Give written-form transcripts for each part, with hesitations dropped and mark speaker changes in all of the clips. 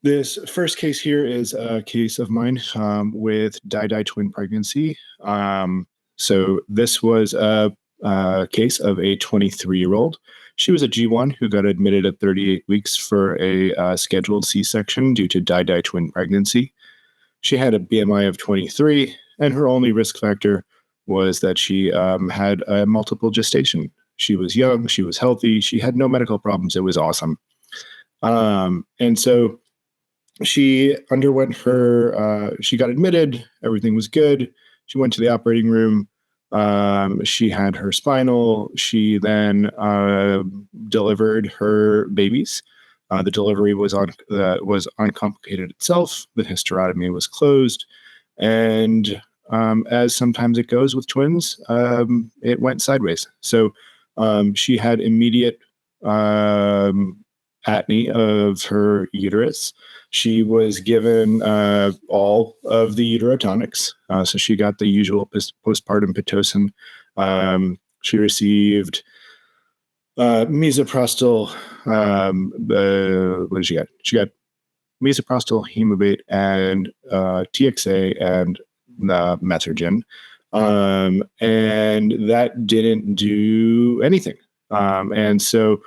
Speaker 1: This first case here is a case of mine with di twin pregnancy. So this was a case of a 23-year-old. She was a G1 who got admitted at 38 weeks for a scheduled C-section due to di twin pregnancy. She had a BMI of 23, and her only risk factor was that she had a multiple gestation. She was young, she was healthy, she had no medical problems. It was awesome. And so she underwent she got admitted. Everything was good. She went to the operating room. She had her spinal. She then delivered her babies. The delivery was uncomplicated itself. The hysterotomy was closed. And as sometimes it goes with twins, it went sideways. So she had immediate atony of her uterus. She was given all of the uterotonics. So she got the usual postpartum Pitocin. She received misoprostol. What did she get? She got misoprostol, Hemobate, and TXA and Metrogen. And that didn't do anything. And so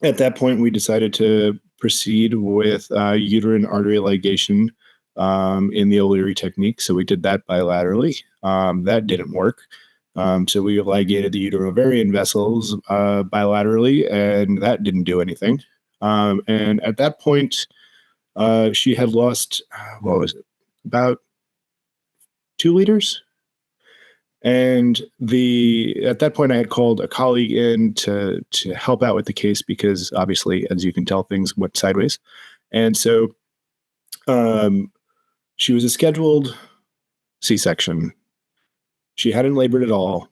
Speaker 1: at that point, we decided to proceed with uterine artery ligation in the O'Leary technique. So we did that bilaterally. That didn't work. So we ligated the uterovarian vessels bilaterally, and that didn't do anything. And at that point, she had lost, what was it, about 2 liters? And at that point, I had called a colleague in to help out with the case because obviously, as you can tell, things went sideways. And so she was a scheduled C-section. She hadn't labored at all.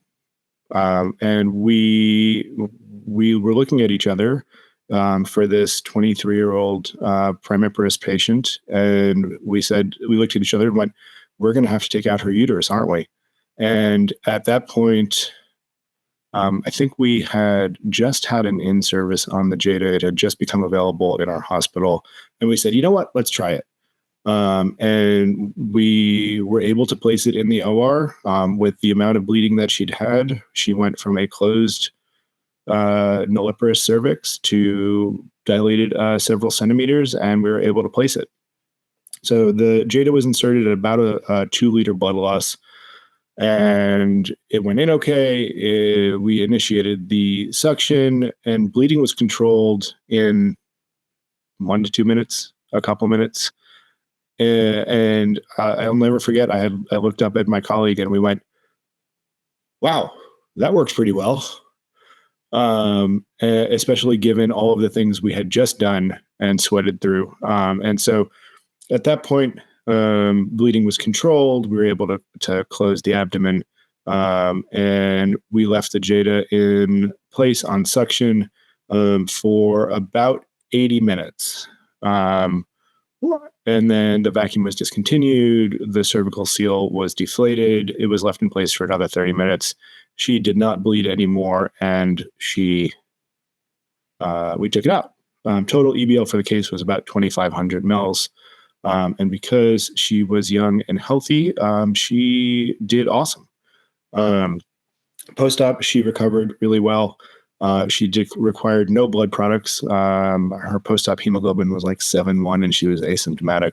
Speaker 1: And we were looking at each other for this 23-year-old primiparous patient. And we looked at each other and went, we're going to have to take out her uterus, aren't we? And at that point, I think we had just had an in-service on the Jada. It had just become available in our hospital. And we said, you know what, let's try it. And we were able to place it in the OR with the amount of bleeding that she'd had. She went from a closed nulliparous cervix to dilated several centimeters, and we were able to place it. So the Jada was inserted at about a 2-liter blood loss. And it went in okay. We initiated the suction, and bleeding was controlled in 1 to 2 minutes, a couple minutes. And I'll never forget, I looked up at my colleague and we went, wow, that works pretty well. Especially given all of the things we had just done and sweated through. And so at that point, bleeding was controlled. We were able to close the abdomen, and we left the Jada in place on suction for about 80 minutes. And then the vacuum was discontinued. The cervical seal was deflated. It was left in place for another 30 minutes. She did not bleed anymore, and we took it out. Total EBL for the case was about 2,500 mils. And because she was young and healthy, she did awesome. Post-op, she recovered really well. She required no blood products. Her post-op hemoglobin was like 7.1, and she was asymptomatic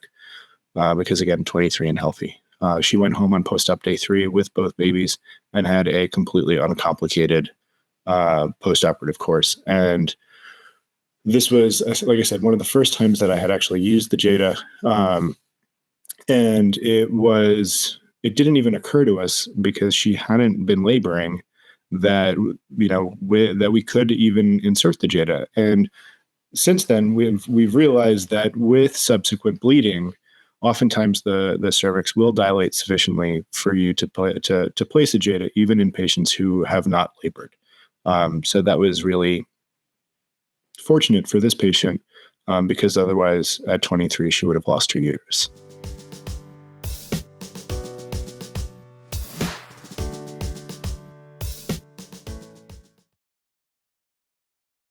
Speaker 1: because, again, 23 and healthy. She went home on post-op day 3 with both babies and had a completely uncomplicated post-operative course. And this was, like I said, one of the first times that I had actually used the Jada. And it didn't even occur to us, because she hadn't been laboring, that, that we could even insert the Jada. And since then, we've realized that with subsequent bleeding, oftentimes the cervix will dilate sufficiently for you to place a Jada, even in patients who have not labored. So that was really fortunate for this patient, because otherwise at 23 she would have lost her uterus.